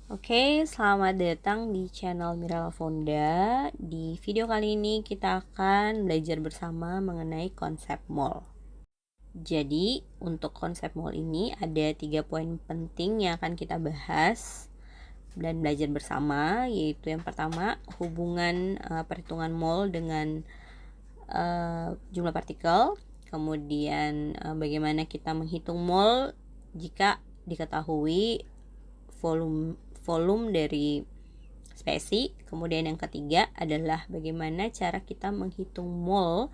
Oke, selamat datang di channel Mirella Fonda. Di video kali ini kita akan belajar bersama mengenai konsep mall. Jadi, untuk konsep mall ini ada 3 poin penting yang akan kita bahas dan belajar bersama, yaitu yang pertama, hubungan perhitungan mall dengan jumlah partikel. Kemudian bagaimana kita menghitung mol jika diketahui volume dari spesi. Kemudian yang ketiga adalah bagaimana cara kita menghitung mol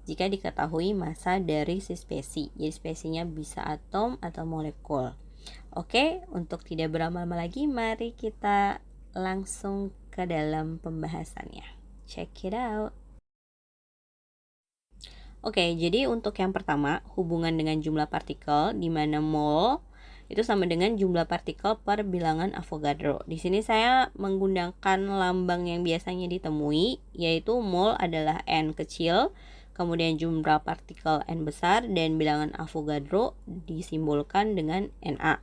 jika diketahui massa dari si spesi. Jadi spesinya bisa atom atau molekul. Oke, untuk tidak berlama-lama lagi, mari kita langsung ke dalam pembahasannya. Check it out. Oke, jadi untuk yang pertama, hubungan dengan jumlah partikel, di mana mol itu sama dengan jumlah partikel per bilangan Avogadro. Di sini saya menggunakan lambang yang biasanya ditemui, yaitu mol adalah N kecil, kemudian jumlah partikel N besar, dan bilangan Avogadro disimbolkan dengan Na.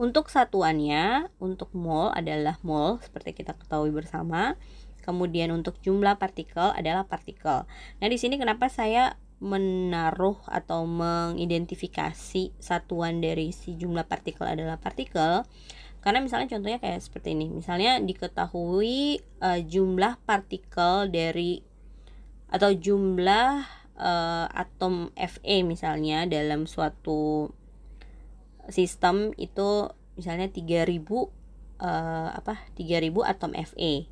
Untuk satuannya, untuk mol adalah mol, seperti kita ketahui bersama. Kemudian untuk jumlah partikel adalah partikel. Nah, di sini kenapa saya menaruh atau mengidentifikasi satuan dari si jumlah partikel adalah partikel? Karena misalnya contohnya kayak seperti ini. Misalnya diketahui jumlah partikel dari atau jumlah atom Fe misalnya dalam suatu sistem itu misalnya 3000 atom Fe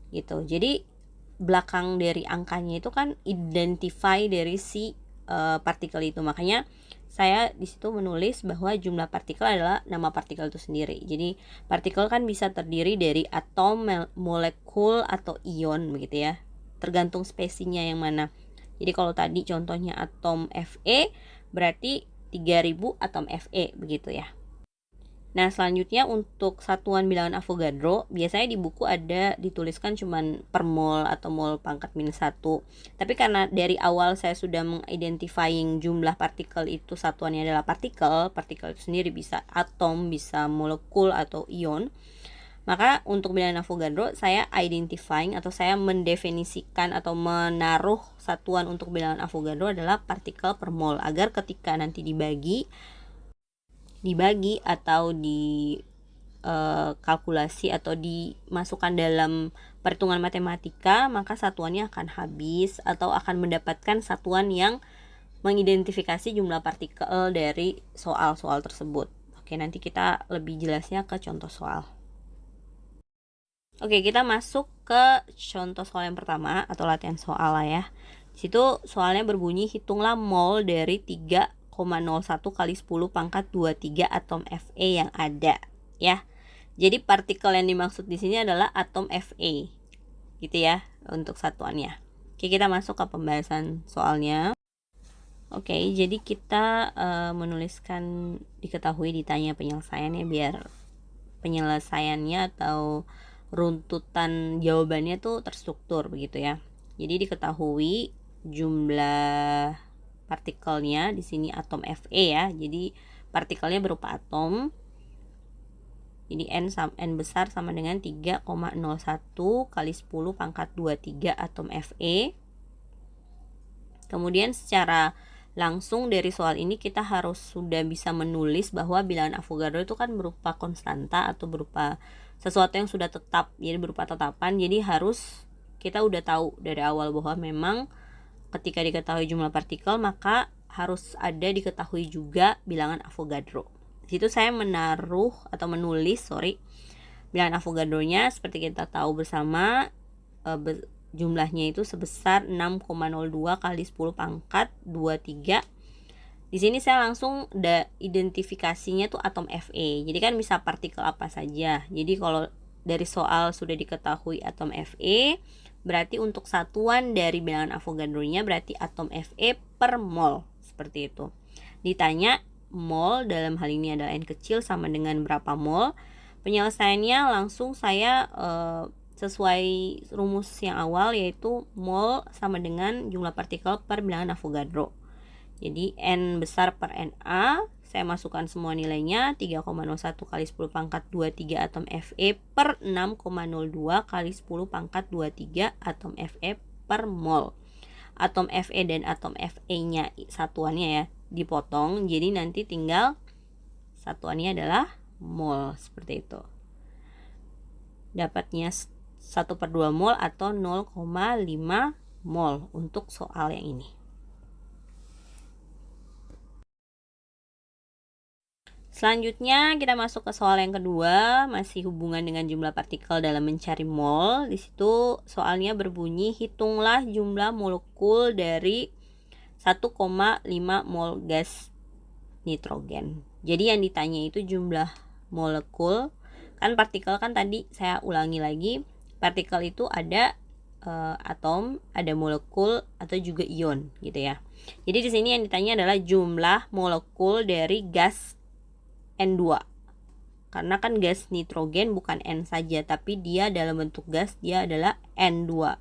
gitu. Jadi belakang dari angkanya itu kan identify dari si partikel itu. Makanya saya di situ menulis bahwa jumlah partikel adalah nama partikel itu sendiri. Jadi partikel kan bisa terdiri dari atom, molekul atau ion begitu ya. Tergantung spesinya yang mana. Jadi kalau tadi contohnya atom Fe berarti 3000 atom Fe begitu ya. Nah, selanjutnya untuk satuan bilangan Avogadro, biasanya di buku ada dituliskan cuman per mol atau mol pangkat -1. Tapi karena dari awal saya sudah mengidentifying jumlah partikel itu satuannya adalah partikel itu sendiri bisa atom, bisa molekul atau ion. Maka untuk bilangan Avogadro saya identifying atau saya mendefinisikan atau menaruh satuan untuk bilangan Avogadro adalah partikel per mol agar ketika nanti dibagi atau di kalkulasi atau dimasukkan dalam perhitungan matematika, maka satuannya akan habis atau akan mendapatkan satuan yang mengidentifikasi jumlah partikel dari soal-soal tersebut. Oke, nanti kita lebih jelasnya ke contoh soal. Oke, kita masuk ke contoh soal yang pertama atau latihan soal lah ya. Di situ soalnya berbunyi hitunglah mol dari 3,01 kali 10 pangkat 23 atom Fe yang ada ya. Jadi partikel yang dimaksud di sini adalah atom Fe. Gitu ya untuk satuannya. Oke, kita masuk ke pembahasan soalnya. Oke, jadi kita menuliskan diketahui ditanya penyelesaiannya biar penyelesaiannya atau runtutan jawabannya tuh terstruktur begitu ya. Jadi diketahui jumlah partikelnya di sini atom Fe ya. Jadi partikelnya berupa atom. Jadi N besar sama dengan 3,01 kali 10 pangkat 23 atom Fe. Kemudian secara langsung dari soal ini kita harus sudah bisa menulis bahwa bilangan Avogadro itu kan berupa konstanta atau berupa sesuatu yang sudah tetap, jadi berupa tetapan. Jadi harus kita udah tahu dari awal bahwa memang ketika diketahui jumlah partikel maka harus ada diketahui juga bilangan Avogadro. Di situ saya menulis bilangan Avogadronya seperti kita tahu bersama jumlahnya itu sebesar 6,02 kali 10 pangkat 23. Di sini saya langsung identifikasinya tuh atom Fe. Jadi kan bisa partikel apa saja. Jadi kalau dari soal sudah diketahui atom Fe, berarti untuk satuan dari bilangan Avogadro-nya berarti atom Fe per mol. Seperti itu. Ditanya mol dalam hal ini adalah N kecil sama dengan berapa mol. Penyelesaiannya langsung saya sesuai rumus yang awal, yaitu mol sama dengan jumlah partikel per bilangan Avogadro. Jadi N besar per Na saya masukkan semua nilainya. 3,01 kali 10 pangkat 23 atom Fe per 6,02 kali 10 pangkat 23 atom Fe per mol. Atom Fe dan atom Fe-nya satuannya ya dipotong, jadi nanti tinggal satuannya adalah mol, seperti itu. Dapatnya 1/2 mol atau 0,5 mol untuk soal yang ini. Selanjutnya kita masuk ke soal yang kedua, masih hubungan dengan jumlah partikel dalam mencari mol. Di situ soalnya berbunyi, hitunglah jumlah molekul dari 1,5 mol gas nitrogen. Jadi yang ditanya itu jumlah molekul. Kan partikel kan tadi saya ulangi lagi, partikel itu ada atom, ada molekul atau juga ion gitu ya. Jadi di sini yang ditanya adalah jumlah molekul dari gas N2. Karena kan gas nitrogen bukan N saja, tapi dia dalam bentuk gas, dia adalah N2.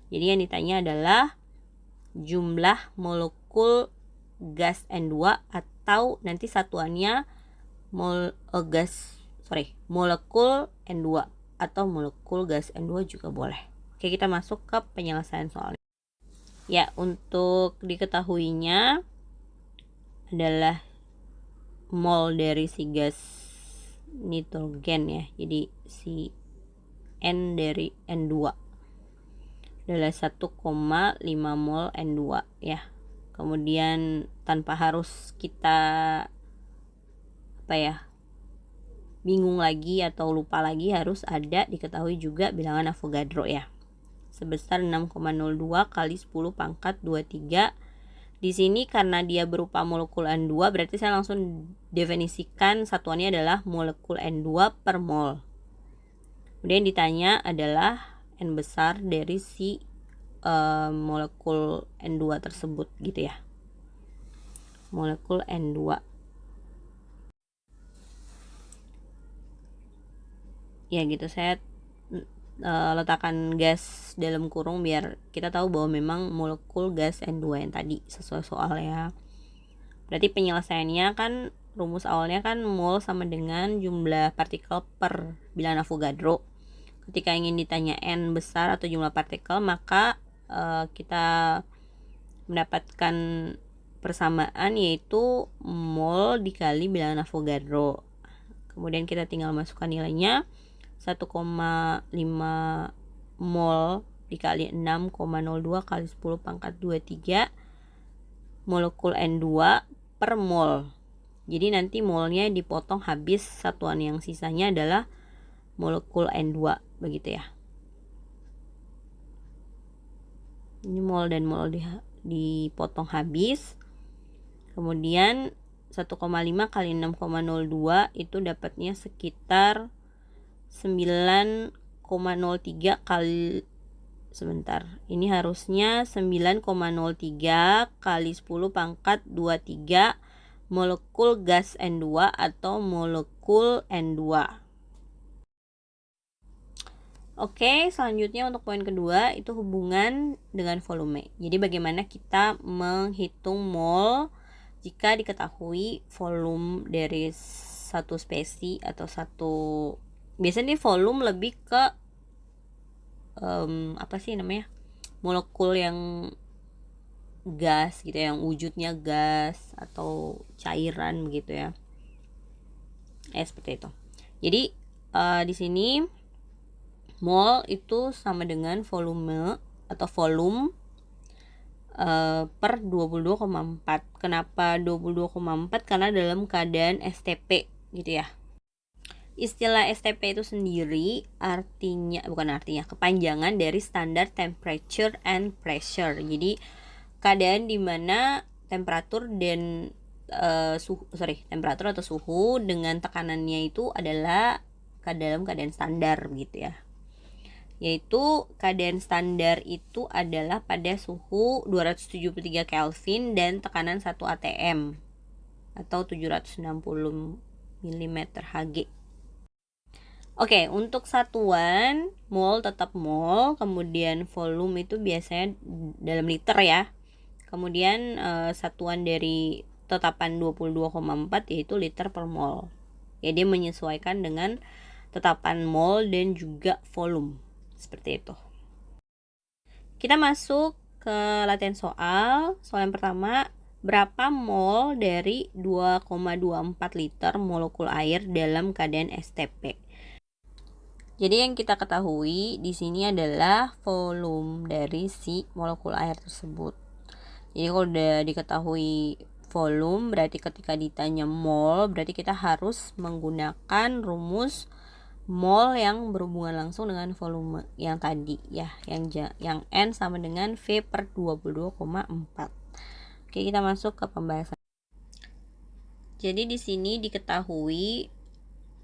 Jadi yang ditanya adalah jumlah molekul gas N2 atau nanti satuannya molekul N2 atau molekul gas N2 juga boleh. Oke, kita masuk ke penyelesaian soalnya. Ya, untuk diketahuinya adalah mol dari si gas nitrogen ya. Jadi si N dari N2 adalah 1,5 mol N2 ya. Kemudian tanpa harus kita bingung lagi atau lupa lagi, harus ada diketahui juga bilangan Avogadro ya. Sebesar 6,02 kali 10 pangkat 23. Di sini karena dia berupa molekul N2, berarti saya langsung definisikan satuannya adalah molekul N2 per mol. Kemudian ditanya adalah N besar dari si molekul N2 tersebut gitu ya. Molekul N2. Ya gitu, saya letakkan gas dalam kurung biar kita tahu bahwa memang molekul gas N2 yang tadi sesuai soal ya. Berarti penyelesaiannya kan rumus awalnya kan mol sama dengan jumlah partikel per bilangan Avogadro. Ketika ingin ditanya N besar atau jumlah partikel, maka kita mendapatkan persamaan yaitu mol dikali bilangan Avogadro. Kemudian kita tinggal masukkan nilainya. 1,5 mol dikali 6,02 kali 10 pangkat 23 molekul N2 per mol. Jadi nanti molnya dipotong habis, satuan yang sisanya adalah molekul N2 begitu ya. Ini mol dan mol dipotong habis. Kemudian 1,5 kali 6,02 itu dapatnya sekitar 9,03 kali ini harusnya 9,03 kali 10 pangkat 23 molekul gas N2 atau molekul N2. Oke, selanjutnya untuk poin kedua itu hubungan dengan volume. Jadi bagaimana kita menghitung mol jika diketahui volume dari satu spesies atau satu, biasanya volume lebih ke molekul yang gas gitu ya, yang wujudnya gas atau cairan begitu ya. Seperti itu. Jadi di sini mol itu sama dengan volume atau volume per 22,4. Kenapa 22,4? Karena dalam keadaan STP gitu ya. Istilah STP itu sendiri kepanjangan dari standard temperature and pressure. Jadi keadaan dimana temperatur dan temperatur atau suhu dengan tekanannya itu adalah dalam keadaan standar gitu ya. Yaitu keadaan standar itu adalah pada suhu 273 Kelvin dan tekanan 1 atm atau 760 mm Hg. Oke, untuk satuan mol tetap mol, kemudian volume itu biasanya dalam liter ya. Kemudian satuan dari tetapan 22,4 yaitu liter per mol. Ya, dia menyesuaikan dengan tetapan mol dan juga volume. Seperti itu. Kita masuk ke latihan soal. Soal yang pertama, berapa mol dari 2,24 liter molekul air dalam keadaan STP? Jadi yang kita ketahui di sini adalah volume dari si molekul air tersebut. Jadi kalau udah diketahui volume, berarti ketika ditanya mol, berarti kita harus menggunakan rumus mol yang berhubungan langsung dengan volume yang tadi ya, yang N sama dengan V per 22,4. Oke, kita masuk ke pembahasan. Jadi di sini diketahui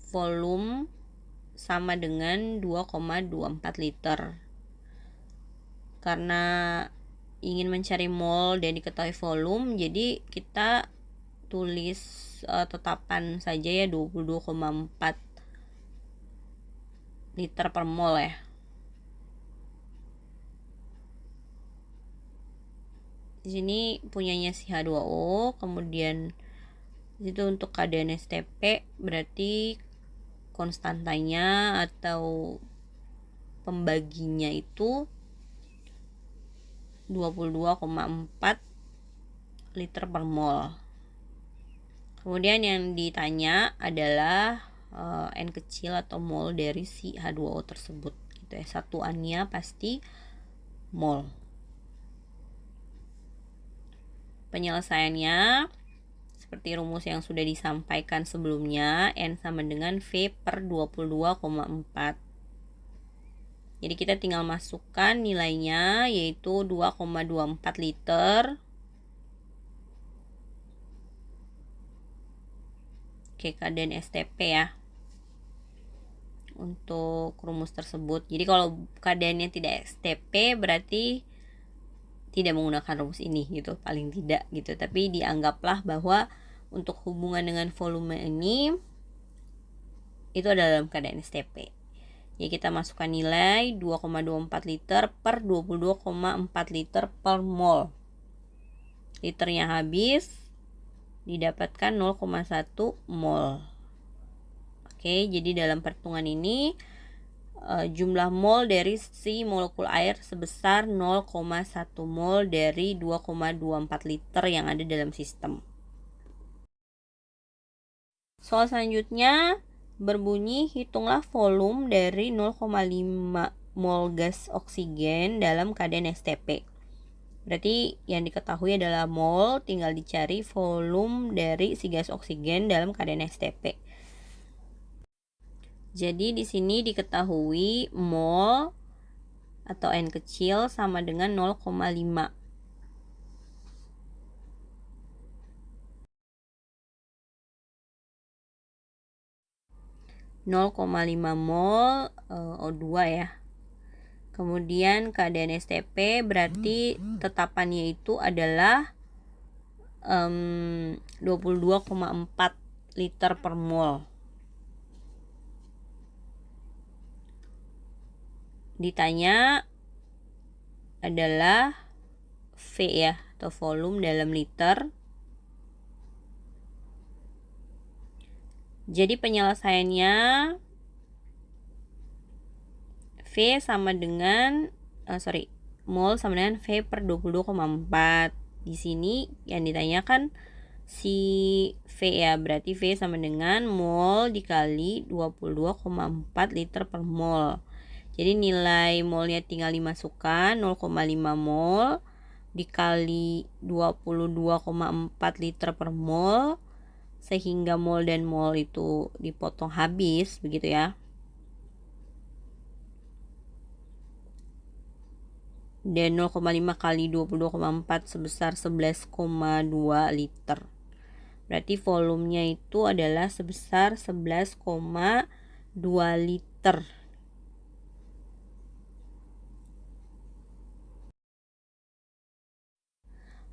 volume sama dengan 2,24 liter. Karena ingin mencari mol dan diketahui volume, jadi kita tulis tetapan saja ya, 22,4 liter per mol ya. Di sini punyanya si H2O, kemudian itu untuk keadaan STP berarti konstantanya atau pembaginya itu 22,4 liter per mol. Kemudian yang ditanya adalah N kecil atau mol dari si H2O tersebut gitu ya. Satuannya pasti mol. Penyelesaiannya seperti rumus yang sudah disampaikan sebelumnya, N sama dengan V per 22,4. Jadi kita tinggal masukkan nilainya, yaitu 2,24 liter. Oke, keadaan STP ya untuk rumus tersebut. Jadi kalau keadaannya tidak STP berarti tidak menggunakan rumus ini gitu, paling tidak gitu. Tapi dianggaplah bahwa untuk hubungan dengan volume ini itu adalah dalam keadaan STP. Jadi kita masukkan nilai 2,24 liter per 22,4 liter per mol. Liternya habis, didapatkan 0,1 mol. Oke, jadi dalam perhitungan ini jumlah mol dari si molekul air sebesar 0,1 mol dari 2,24 liter yang ada dalam sistem. Soal selanjutnya berbunyi, hitunglah volume dari 0,5 mol gas oksigen dalam keadaan STP. Berarti yang diketahui adalah mol, tinggal dicari volume dari si gas oksigen dalam keadaan STP. Jadi di sini diketahui mol atau N kecil sama dengan 0,5. 0,5 mol O2 ya. Kemudian keadaan STP berarti tetapannya itu adalah 22,4 liter per mol. Ditanya adalah V ya, atau volume dalam liter. Jadi penyelesaiannya V sama dengan mol sama dengan V per 22,4. Di sini yang ditanyakan si V ya, berarti V sama dengan mol dikali 22,4 liter per mol. Jadi nilai molnya tinggal dimasukkan, 0,5 mol dikali 22,4 liter per mol, sehingga mol dan mol itu dipotong habis, begitu ya. Dan 0,5 kali 22,4 sebesar 11,2 liter. Berarti volumenya itu adalah sebesar 11,2 liter.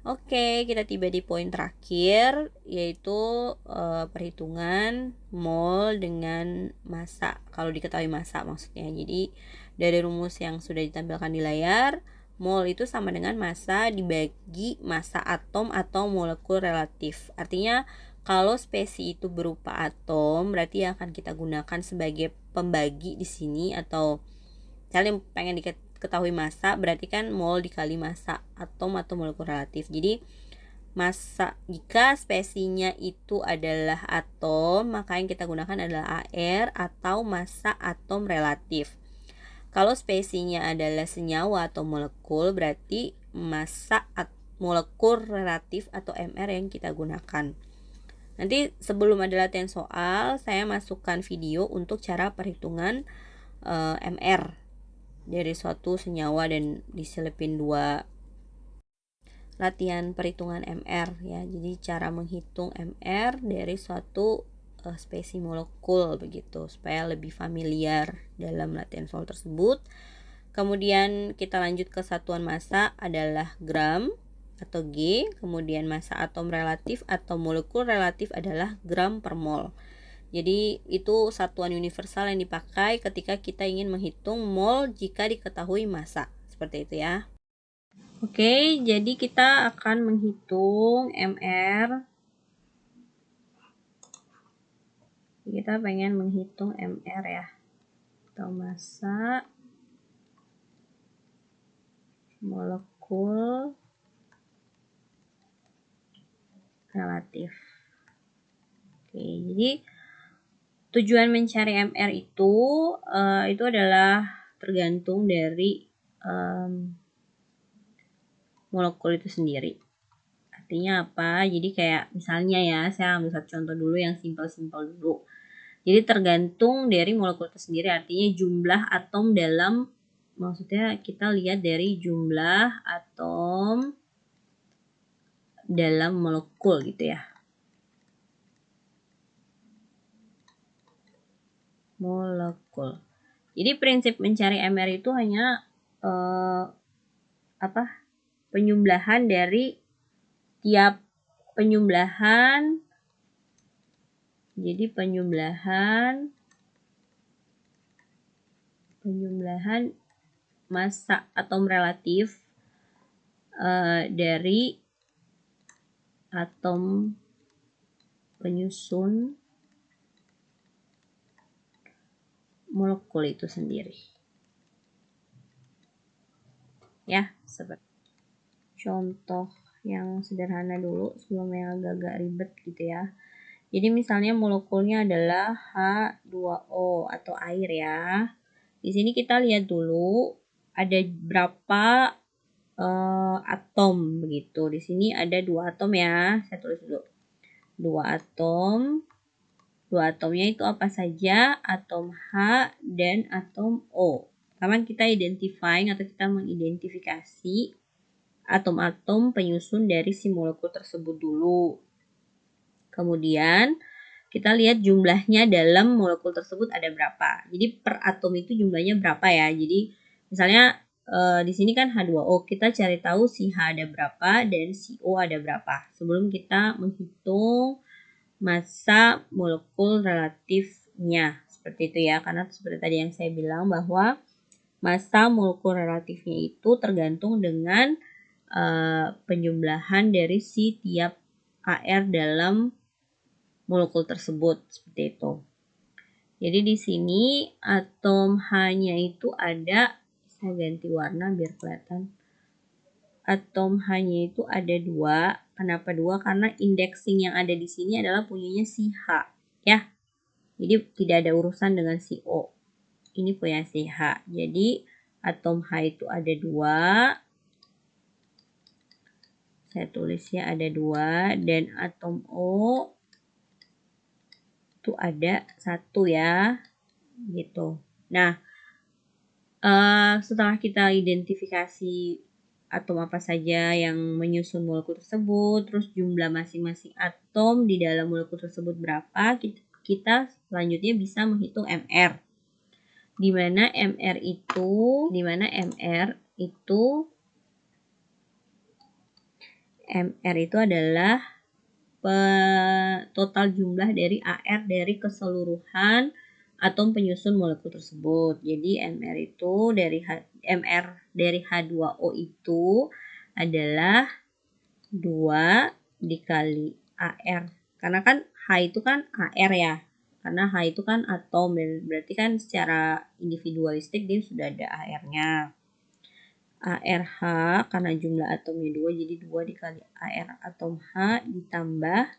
Oke, kita tiba di poin terakhir, yaitu perhitungan mol dengan massa. Kalau diketahui massa maksudnya. Jadi dari rumus yang sudah ditampilkan di layar, Mol itu sama dengan massa dibagi massa atom atau molekul relatif. Artinya kalau spesi itu berupa atom, berarti yang akan kita gunakan sebagai pembagi di sini, atau misalnya pengen diketahui massa, berarti kan mol dikali massa atom atau molekul relatif. Jadi massa, jika spesinya itu adalah atom, maka yang kita gunakan adalah AR atau massa atom relatif. Kalau spesinya adalah senyawa atau molekul, berarti massa molekul relatif atau MR yang kita gunakan. Nanti sebelum ada latihan soal, saya masukkan video untuk cara perhitungan MR dari suatu senyawa dan diselipin 2 latihan perhitungan MR ya. Jadi cara menghitung MR dari suatu spesi molekul begitu, supaya lebih familiar dalam latihan soal tersebut. Kemudian kita lanjut ke satuan massa adalah gram atau G, kemudian massa atom relatif atau molekul relatif adalah gram per mol. Jadi itu satuan universal yang dipakai ketika kita ingin menghitung mol jika diketahui massa. Seperti itu ya. Oke, jadi kita akan menghitung MR. Kita pengen menghitung MR ya, atau massa molekul relatif. Oke, jadi tujuan mencari MR itu adalah tergantung dari molekul itu sendiri. Artinya apa? Jadi kayak misalnya ya, saya ambil satu contoh dulu yang simpel-simpel dulu. Jadi tergantung dari molekul itu sendiri, artinya jumlah atom dalam, maksudnya kita lihat dari jumlah atom dalam molekul gitu ya. Molekul. Jadi prinsip mencari MR itu hanya penjumlahan dari tiap penjumlahan. Jadi penjumlahan massa atom relatif dari atom penyusun molekul itu sendiri. Ya, seperti contoh yang sederhana dulu sebelum yang agak-agak ribet gitu ya. Jadi misalnya molekulnya adalah H2O atau air ya. Di sini kita lihat dulu ada berapa atom begitu. Di sini ada 2 atom ya. Saya tulis dulu. 2 atom. 2 atomnya itu apa saja? Atom H dan atom O. Pertama kita identifying atau kita mengidentifikasi atom-atom penyusun dari si molekul tersebut dulu. Kemudian kita lihat jumlahnya dalam molekul tersebut ada berapa. Jadi per atom itu jumlahnya berapa ya. Jadi misalnya di sini kan H2O, kita cari tahu si H ada berapa dan si O ada berapa. Sebelum kita menghitung massa molekul relatifnya. Seperti itu ya, karena seperti tadi yang saya bilang bahwa massa molekul relatifnya itu tergantung dengan penjumlahan dari si tiap AR dalam molekul tersebut, seperti itu. Jadi di sini atom H-nya itu ada, saya ganti warna biar kelihatan. Atom H-nya itu ada 2. Kenapa 2? Karena indexing yang ada di sini adalah punyanya si H, ya. Jadi tidak ada urusan dengan si O. Ini punya si H. Jadi atom H itu ada 2. Saya tulisnya ada 2 dan atom O itu ada 1 ya, gitu. Nah, setelah kita identifikasi atom apa saja yang menyusun molekul tersebut, terus jumlah masing-masing atom di dalam molekul tersebut berapa, kita selanjutnya bisa menghitung MR. Di mana MR itu adalah total jumlah dari AR dari keseluruhan atom penyusun molekul tersebut. Jadi MR itu dari H2O itu adalah 2 dikali AR. Karena kan H itu kan AR ya. Karena H itu kan atom, berarti kan secara individualistik dia sudah ada AR-nya. ARH karena jumlah atomnya 2, jadi 2 dikali AR atom H ditambah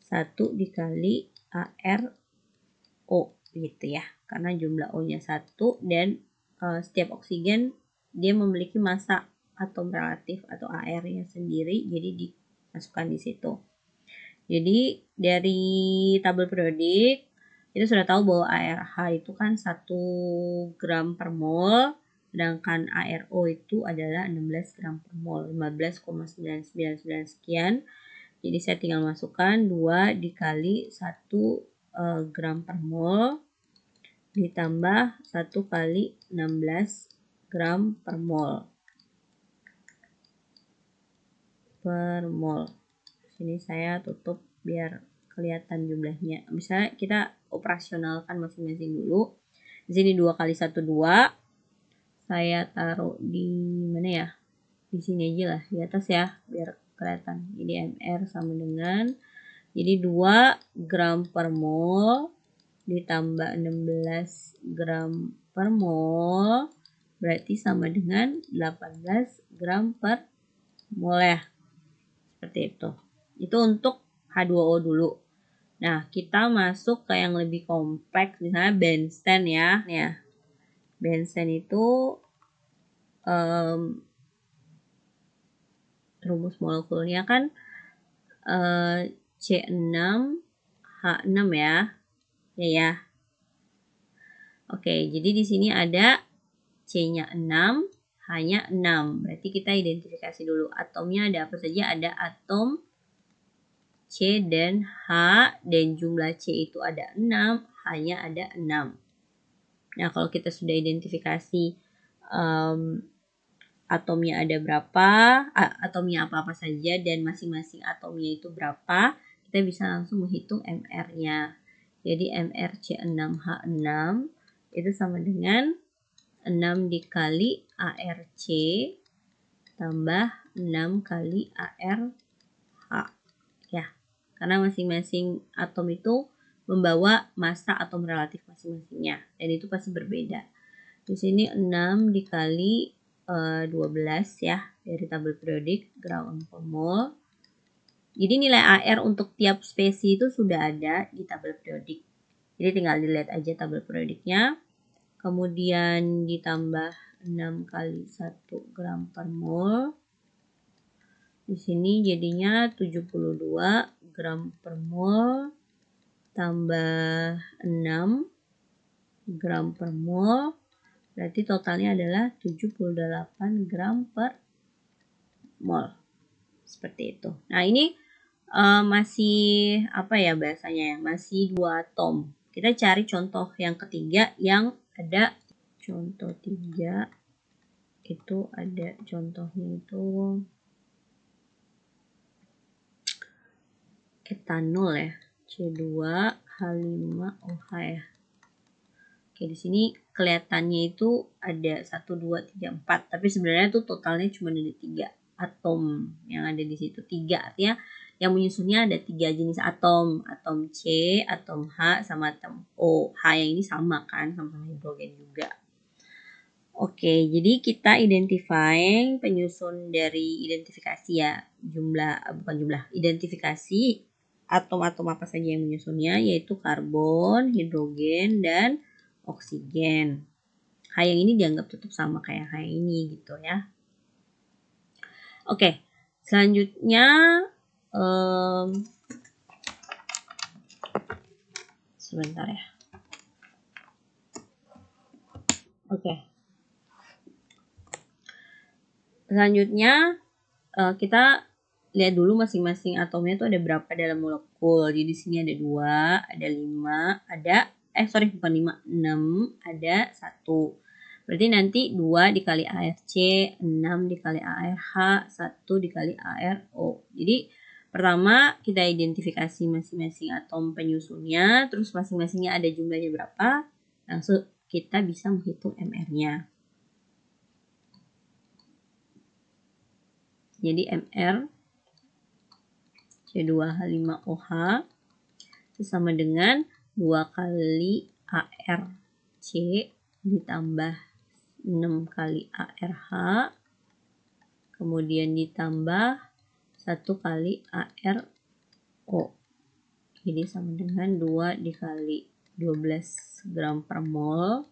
1 dikali ARO gitu ya. Karena jumlah O-nya 1 dan setiap oksigen dia memiliki massa atom relatif atau AR-nya sendiri, jadi dimasukkan di situ. Jadi dari tabel periodik kita sudah tahu bahwa ARH itu kan 1 gram per mol, sedangkan ARO itu adalah 16 gram per mol, 15,999 sekian. Jadi saya tinggal masukkan 2 dikali 1 gram per mol ditambah 1 kali 16 gram per mol. Sini saya tutup biar kelihatan jumlahnya. Misalnya kita operasionalkan masing-masing dulu. Di sini 2 kali 1 2. Saya taruh di mana ya? Di sini aja lah, di atas ya, biar kelihatan. Jadi MR sama dengan, jadi 2 gram per mol ditambah 16 gram per mol berarti sama dengan 18 gram per mol ya. Seperti itu. Itu untuk H2O dulu. Nah, kita masuk ke yang lebih kompleks, misalnya benzene ya. Benzene itu rumus molekulnya kan C6H6 ya. Ya. Oke, jadi di sini ada C-nya 6, H-nya 6. Berarti kita identifikasi dulu atomnya ada apa saja. Ada atom C dan H, dan jumlah C itu ada 6, H-nya ada 6. Nah, kalau kita sudah identifikasi atomnya ada berapa, atomnya apa-apa saja, dan masing-masing atomnya itu berapa, kita bisa langsung menghitung MR-nya. Jadi MR C6H6 itu sama dengan 6 dikali ARC tambah 6 kali ARH. Ya, karena masing-masing atom itu membawa massa atom relatif masing-masingnya, dan itu pasti berbeda. Di sini 6 dikali 12 ya, dari tabel periodik gram per mol. Jadi nilai AR untuk tiap spesies itu sudah ada di tabel periodik. Jadi tinggal dilihat aja tabel periodiknya. Kemudian ditambah 6 kali 1 gram per mol. Di sini jadinya 72 gram per mol tambah 6 gram per mol. Berarti totalnya adalah 78 gram per mol. Seperti itu. Nah, ini masih apa ya bahasanya ya? Masih 2 atom. Kita cari contoh yang ketiga yang ada contoh 3. Itu ada contohnya itu etanol ya. C2H5OH ya. Oke, di sini kelihatannya itu ada 1, 2, 3, 4. Tapi sebenarnya itu totalnya cuma ada 3 atom yang ada di situ. 3 artinya yang menyusunnya ada 3 jenis atom. Atom C, atom H, sama atom O. H yang ini sama kan, sama hidrogen juga. Oke, jadi kita identifying penyusun dari identifikasi ya. Identifikasi atom-atom apa saja yang menyusunnya, yaitu karbon, hidrogen, dan oksigen. H yang ini dianggap tetap sama kayak H yang ini gitu ya. Oke, selanjutnya sebentar ya. Oke. Selanjutnya kita lihat dulu masing-masing atomnya itu ada berapa dalam molekul. Jadi di sini ada 2, ada 5, bukan 5, 6, ada 1. Berarti nanti 2 dikali ARC, 6 dikali ARH, 1 dikali ARO. Jadi pertama kita identifikasi masing-masing atom penyusunnya, terus masing-masingnya ada jumlahnya berapa. langsung kita bisa menghitung MR-nya. Jadi MR C2H5OH itu sama dengan 2 kali ARC ditambah 6 kali ARH, kemudian ditambah 1 kali ARO. Jadi sama dengan 2 dikali 12 gram per mol,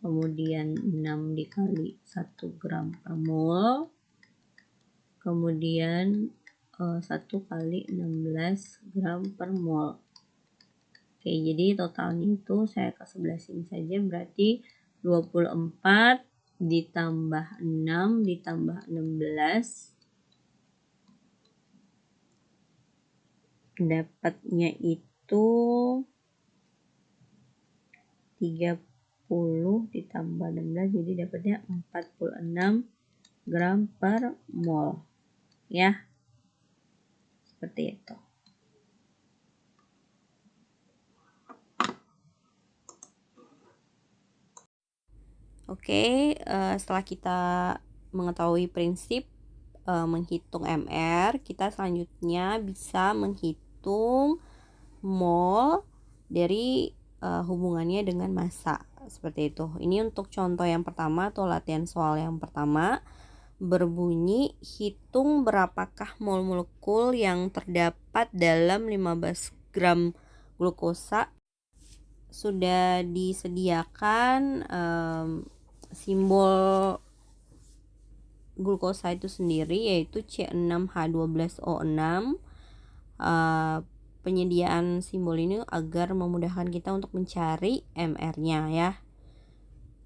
kemudian 6 dikali 1 gram per mol, kemudian 1 kali 16 gram per mol. Oke, jadi totalnya itu saya ke sebelah sini saja, berarti 24 ditambah 6 ditambah 16 dapatnya itu 30 ditambah 16, jadi dapatnya 46 gram per mol ya, seperti itu. Oke, setelah kita mengetahui prinsip menghitung MR, kita selanjutnya bisa menghitung mol dari hubungannya dengan massa, seperti itu. Ini untuk contoh yang pertama atau latihan soal yang pertama, berbunyi hitung berapakah mol molekul yang terdapat dalam 15 gram glukosa. Sudah disediakan simbol glukosa itu sendiri, yaitu C6H12O6. Penyediaan simbol ini agar memudahkan kita untuk mencari MR-nya ya.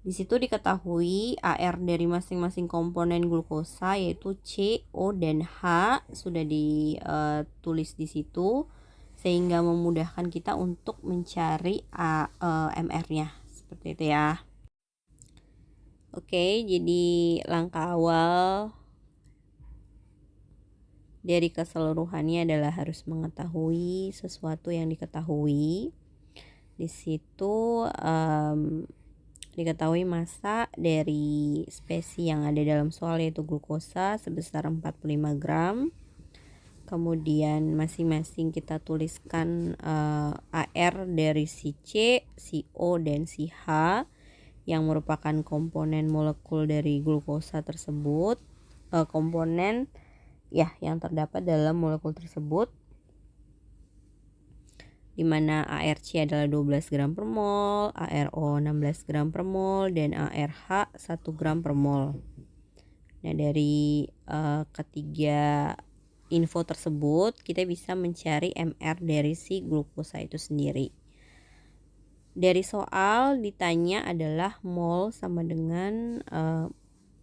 Di situ diketahui AR dari masing-masing komponen glukosa, yaitu C, O, dan H sudah ditulis di situ, sehingga memudahkan kita untuk mencari MR-nya, seperti itu ya. Oke, jadi langkah awal dari keseluruhannya adalah harus mengetahui sesuatu yang diketahui. Di situ diketahui massa dari spesies yang ada dalam soal, yaitu glukosa sebesar 45 gram. Kemudian masing-masing kita tuliskan AR dari si C, si O, dan si H yang merupakan komponen molekul dari glukosa tersebut, komponen ya yang terdapat dalam molekul tersebut, di mana ARC adalah 12 gram per mol, ARO 16 gram per mol, dan ARH 1 gram per mol. Nah, dari ketiga info tersebut kita bisa mencari MR dari si glukosa itu sendiri. Dari soal ditanya adalah mol sama dengan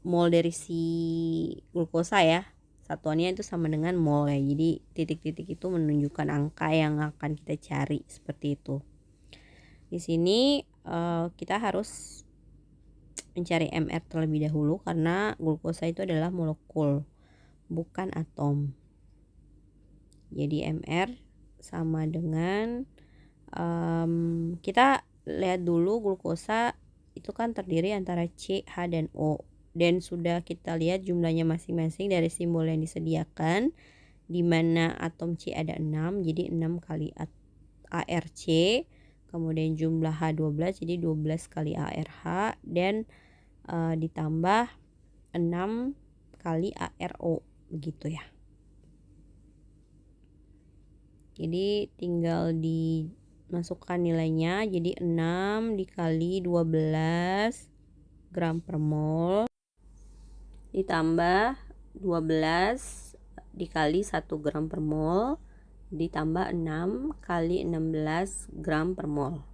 mol dari si glukosa ya. Satuannya itu sama dengan mol ya. Jadi titik-titik itu menunjukkan angka yang akan kita cari, seperti itu. Di sini kita harus mencari MR terlebih dahulu karena glukosa itu adalah molekul, bukan atom. Jadi MR sama dengan kita lihat dulu glukosa itu kan terdiri antara C, H, dan O, dan sudah kita lihat jumlahnya masing-masing dari simbol yang disediakan, di mana atom C ada 6, jadi 6 kali ARC, kemudian jumlah H12 jadi 12 kali ARH, dan ditambah 6 kali ARO, begitu ya. Jadi tinggal dimasukkan nilainya, jadi 6 dikali 12 gram per mol ditambah 12 dikali 1 gram per mol ditambah 6 kali 16 gram per mol.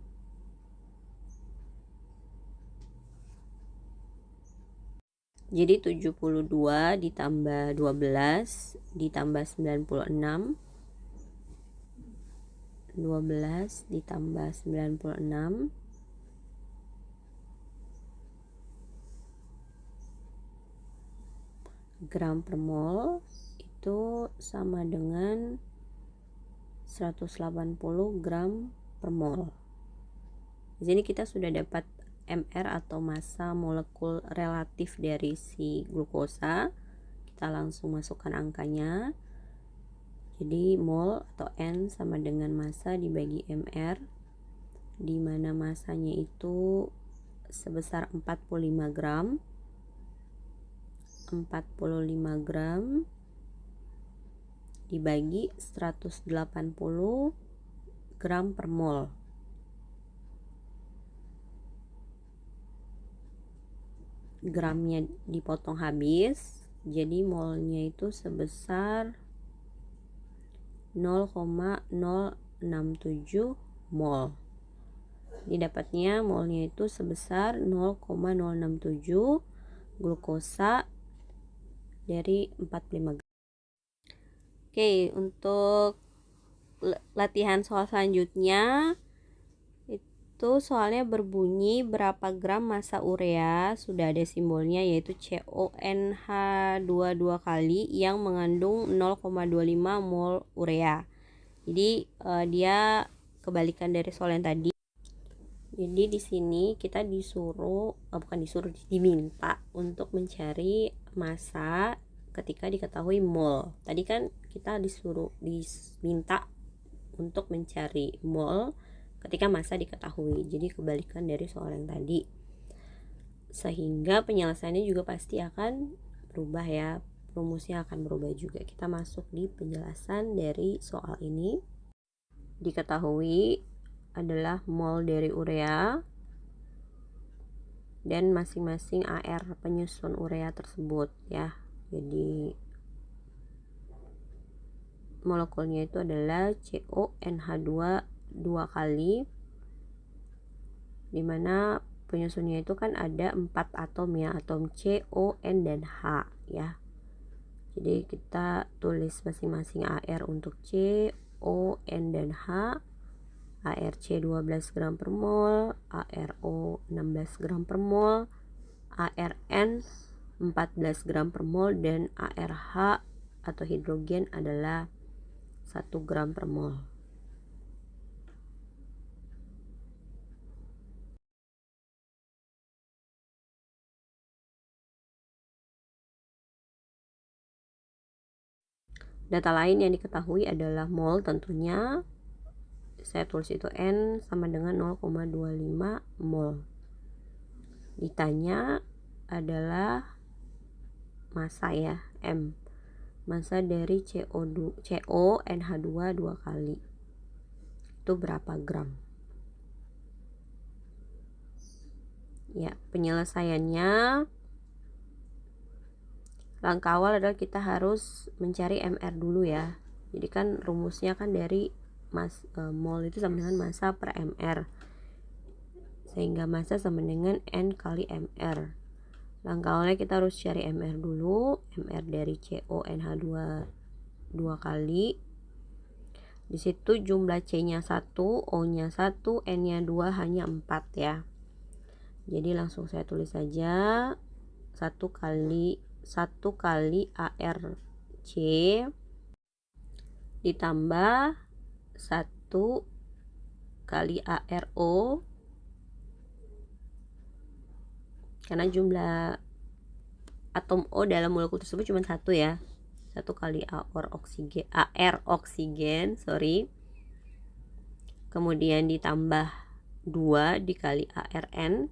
Jadi 72 ditambah 12 ditambah 96, 12 ditambah 96 gram per mol itu sama dengan 180 gram per mol. Di sini kita sudah dapat MR atau massa molekul relatif dari si glukosa. Kita langsung masukkan angkanya. Jadi mol atau N sama dengan massa dibagi MR, di mana massanya itu sebesar 45 gram. 45 gram dibagi 180 gram per mol. Gramnya dipotong habis, jadi molnya itu sebesar 0,067 mol. Didapatnya molnya itu sebesar 0,067 glukosa dari 45 gram. Oke, untuk latihan soal selanjutnya itu soalnya berbunyi berapa gram massa urea, sudah ada simbolnya yaitu CONH2 dua kali yang mengandung 0,25 mol urea. Jadi dia kebalikan dari soal yang tadi. Jadi di sini kita diminta untuk mencari massa ketika diketahui mol. Tadi kan kita diminta untuk mencari mol ketika massa diketahui. Jadi kebalikan dari soal yang tadi. Sehingga penyelesaiannya juga pasti akan berubah ya. Rumusnya akan berubah juga. Kita masuk di penjelasan dari soal ini. Diketahui adalah mol dari urea dan masing-masing AR penyusun urea tersebut ya. Jadi molekulnya itu adalah CONH2 dua kali, dimana penyusunnya itu kan ada 4 atom ya, atom C, O, N, dan H ya. Jadi kita tulis masing-masing AR untuk C, O, N, dan H. ARC 12 gram per mol, ARO 16 gram per mol, ARN 14 gram per mol, dan ARH atau hidrogen adalah 1 gram per mol. Data lain yang diketahui adalah mol tentunya. Saya tulis itu N sama dengan 0,25 mol. Ditanya adalah massa ya, M. Massa dari CONH2 dua kali. Itu berapa gram? Ya, penyelesaiannya langkah awal adalah kita harus mencari MR dulu ya. Jadi kan rumusnya kan dari mol itu sama dengan massa per MR, sehingga massa sama dengan N kali MR. Langkah awalnya kita harus cari MR dulu. MR dari CONH2 dua kali. Di situ jumlah C-nya 1, O-nya 1, N-nya 2, H-nya 4 ya. Jadi langsung saya tulis saja 1 kali ARC ditambah 1 kali ARO, karena jumlah atom O dalam molekul tersebut cuma 1 ya. 1 kali AR oksigen, kemudian ditambah 2 dikali ARN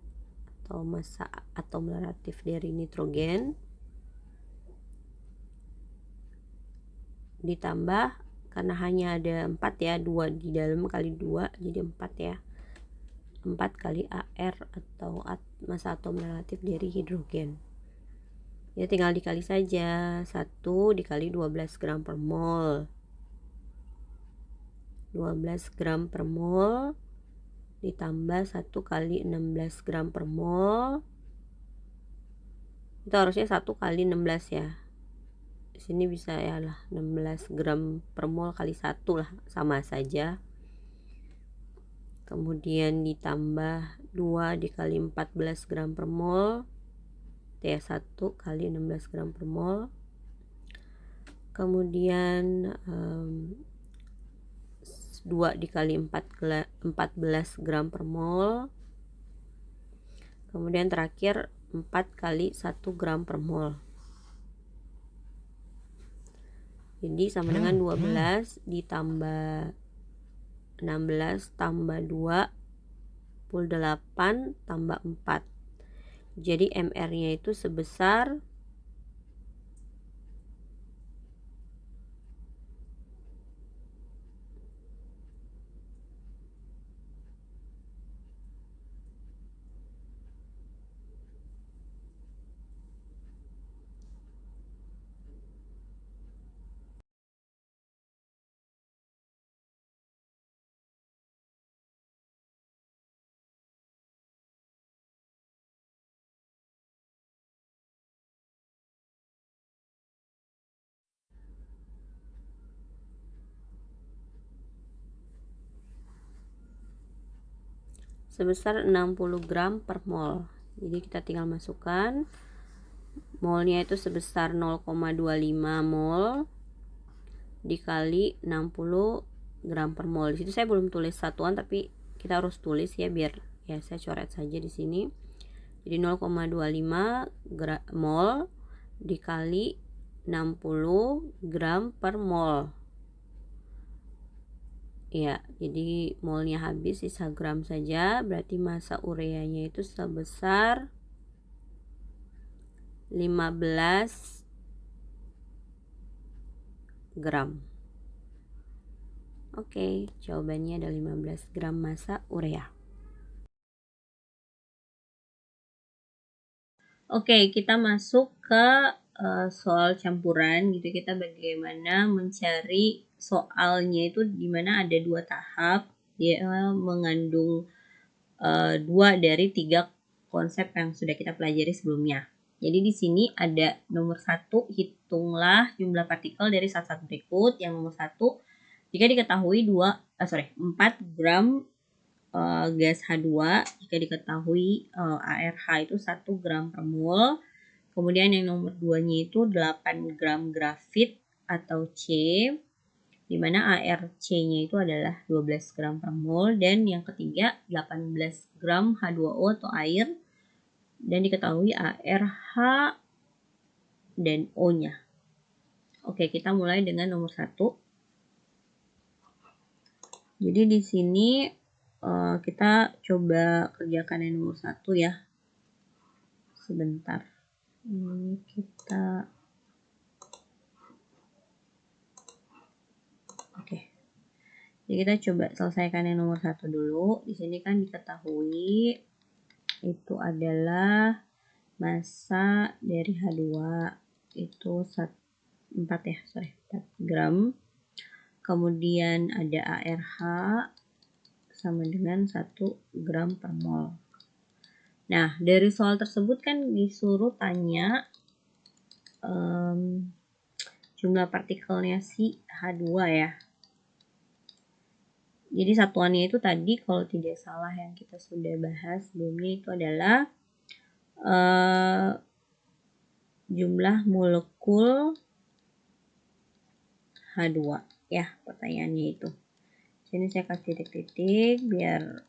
atau massa atom relatif dari nitrogen, ditambah karena hanya ada 4 ya, 2 di dalam kali 2 jadi 4 ya. 4 kali AR atau massa atom relatif dari hidrogen. Ya tinggal dikali saja. 1 dikali 12 gram per mol. 12 gram per mol ditambah 1 kali 16 gram per mol. Itu harusnya 1 kali 16 ya. Di sini bisa ya lah 16 gram per mol kali 1 lah, sama saja. Kemudian ditambah 2 dikali 14 gram per mol, ya 1 kali 16 gram per mol. Kemudian 2 dikali 14 gram per mol, Kemudian terakhir 4 kali 1 gram per mol. Jadi sama dengan 12 ditambah 16 tambah 2 pukul 8 tambah 4. Jadi MR-nya itu sebesar 60 gram per mol. Jadi kita tinggal masukkan molnya itu sebesar 0,25 mol dikali 60 gram per mol. Di situ saya belum tulis satuan, tapi kita harus tulis ya, biar ya saya coret saja di sini. Jadi 0,25 mol dikali 60 gram per mol. Ya, jadi molnya habis, sisa gram saja, berarti massa ureanya itu sebesar 15 gram. Oke, jawabannya ada 15 gram massa urea. Oke, kita masuk ke soal campuran gitu. Kita bagaimana mencari soalnya itu dimana ada 2 tahap. Dia mengandung 2 dari 3 konsep yang sudah kita pelajari sebelumnya. Jadi di sini ada nomor 1, hitunglah jumlah partikel dari zat-zat berikut. Yang nomor 1, jika diketahui 4 gram gas H2, jika diketahui ARH itu 1 gram per mol. Kemudian yang nomor 2-nya itu 8 gram grafit atau C, di mana ARC-nya itu adalah 12 gram per mol. Dan yang ketiga 18 gram H2O atau air, dan diketahui ARH dan O-nya. Oke, kita mulai dengan nomor 1. Jadi di sini kita coba kerjakan yang nomor 1 ya. Sebentar. Ini kita Jadi kita coba selesaikan yang nomor 1 dulu. Di sini kan diketahui itu adalah massa dari H2 itu 4 gram. Kemudian ada ARH sama dengan 1 gram per mol. Nah, dari soal tersebut kan disuruh tanya jumlah partikelnya si H2 ya. Jadi satuannya itu tadi kalau tidak salah yang kita sudah bahas sebelumnya itu adalah jumlah molekul H2 ya, pertanyaannya itu. Sini saya kasih titik-titik biar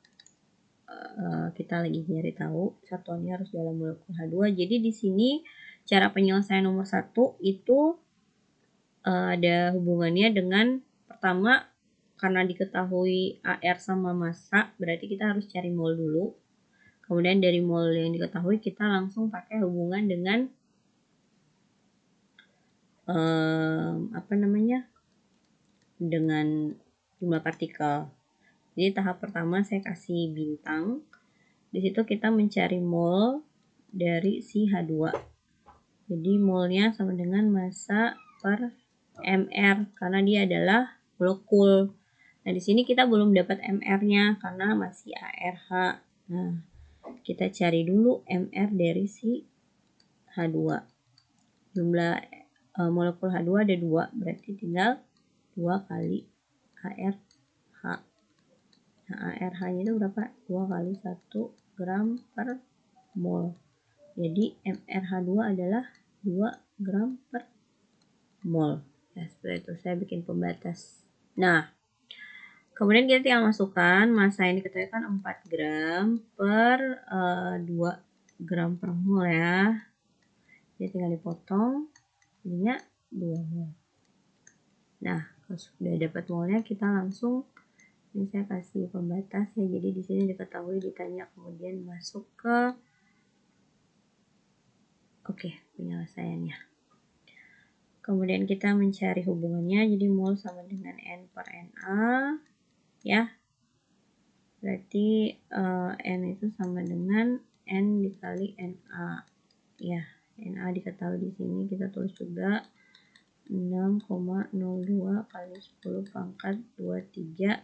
kita lagi nyari tahu satuannya harus dalam molekul H2. Jadi di sini cara penyelesaian nomor 1 itu ada hubungannya dengan pertama, karena diketahui AR sama massa, berarti kita harus cari mol dulu. Kemudian dari mol yang diketahui kita langsung pakai hubungan dengan dengan jumlah partikel. Jadi tahap pertama saya kasih bintang. Di situ kita mencari mol dari si H2. Jadi molnya sama dengan massa per mr karena dia adalah molekul. Nah, di sini kita belum dapat MR-nya karena masih ARH. Nah, kita cari dulu MR dari si H2. Jumlah molekul H2 ada 2, berarti tinggal 2 kali ARH. Nah, ARH-nya itu berapa? 2 kali 1 gram per mol. Jadi MRH2 adalah 2 gram per mol. Ya, seperti itu. Saya bikin pembatas. Nah, kemudian kita tinggal masukkan massa yang diketahui kan 4 gram per 2 gram per mol ya. Jadi tinggal dipotong, jadinya 2 mol. Nah, kalau sudah dapat molnya, kita langsung, ini saya kasih pembatas ya. Jadi di sini diketahui ditanya kemudian masuk ke penyelesaiannya. Kemudian kita mencari hubungannya, jadi mol sama dengan N per Na ya. Berarti N itu sama dengan N dikali Na ya. Na diketahui di sini, kita tulis juga 6,02 kali 10 pangkat 23.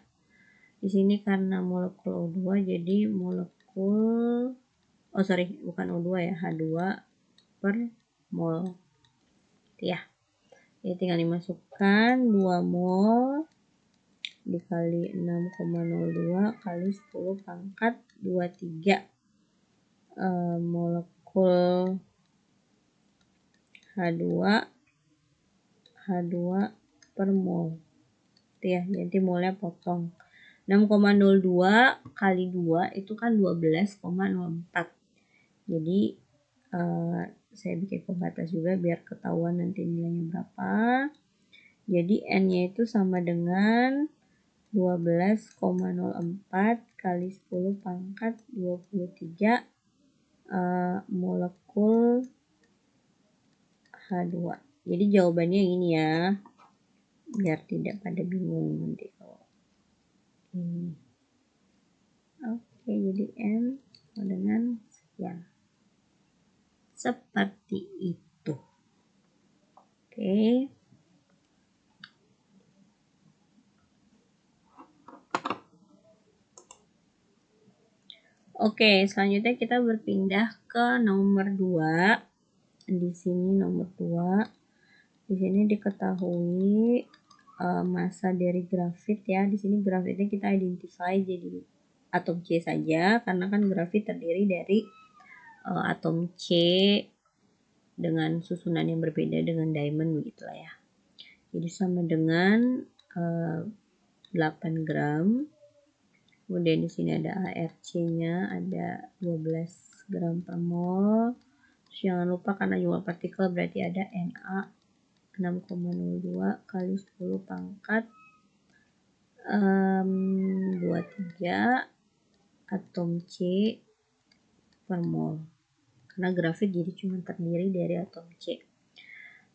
Di sini karena molekul O2 jadi molekul bukan O2 ya, H2 per mol. Ya. Jadi tinggal dimasukkan 2 mol dikali 6,02 kali 10 pangkat 23. Molekul H2 per mol. Itu ya, jadi molnya potong. 6,02 kali 2 itu kan 12,04. Jadi saya bikin pembatas juga biar ketahuan nanti nilainya berapa. Jadi N-nya itu sama dengan 12,04 kali 10 pangkat 23 molekul H2. Jadi jawabannya ini ya, biar tidak pada bingung nanti kalau ini. Oke, jadi N sama dengan sekian. Seperti itu. Oke. Oke, selanjutnya kita berpindah ke nomor 2. Di sini nomor 2. Di sini diketahui massa dari grafit ya. Di sini grafitnya kita identify jadi atom C saja, karena kan grafit terdiri dari atom C dengan susunan yang berbeda dengan diamond begitulah ya. Jadi sama dengan 8 gram. Kemudian di sini ada ARC-nya ada 12 gram per mol. Jangan lupa karena jumlah partikel berarti ada Na 6,02 kali 10 pangkat 23 atom C per mol. Karena grafit jadi cuma terdiri dari atom C.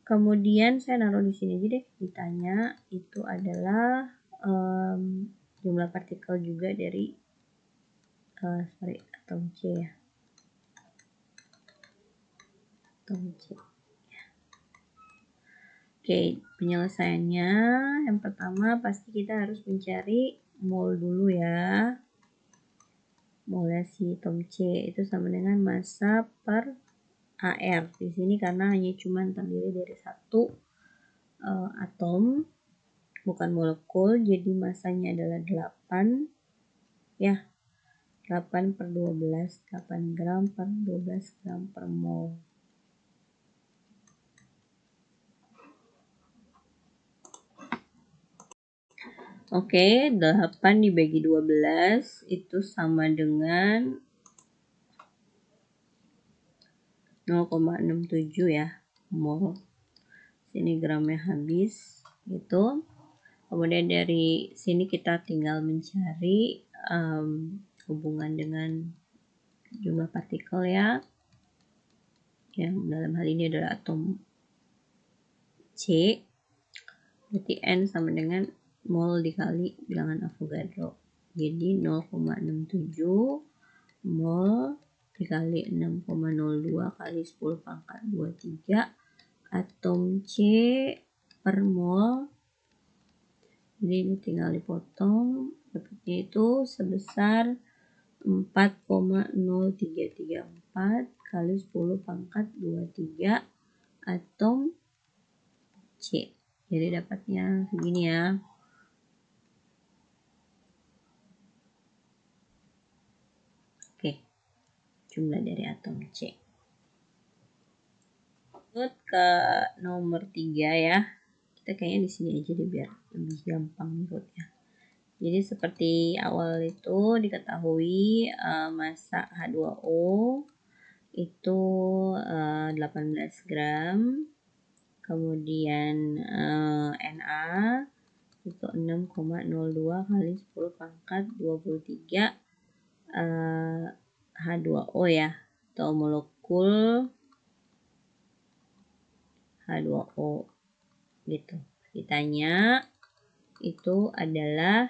Kemudian saya naruh di sini aja deh, ditanya itu adalah jumlah partikel juga dari atom C ya. Atom C. Oke, penyelesaiannya yang pertama pasti kita harus mencari mol dulu ya. Molnya si atom C itu sama dengan massa per AR. Di sini karena hanya cuma terdiri dari satu atom, bukan molekul, jadi massanya adalah 8 ya. 8 per 12, 8 gram per 12 gram per mol. Oke, 8 dibagi 12 itu sama dengan 0,67 ya mol. Sini gramnya habis gitu. Kemudian dari sini kita tinggal mencari hubungan dengan jumlah partikel ya. Yang dalam hal ini adalah atom C. Berarti N sama dengan mol dikali bilangan Avogadro. Jadi 0,67 mol dikali 6,02 kali 10 pangkat 23 atom C per mol. Jadi ini tinggal dipotong, dapatnya itu sebesar 4,0334 kali 10 pangkat 23 atom C. Jadi dapatnya segini ya. Oke, jumlah dari atom C. Lanjut ke nomor 3 ya. Kita kayaknya di sini aja deh biar lebih gampang ngikutnya. Jadi seperti awal itu diketahui massa H2O itu 18 gram. Kemudian Na itu 6,02 kali 10 pangkat 23 H2O ya, atau molekul H2O gitu. Ditanya itu adalah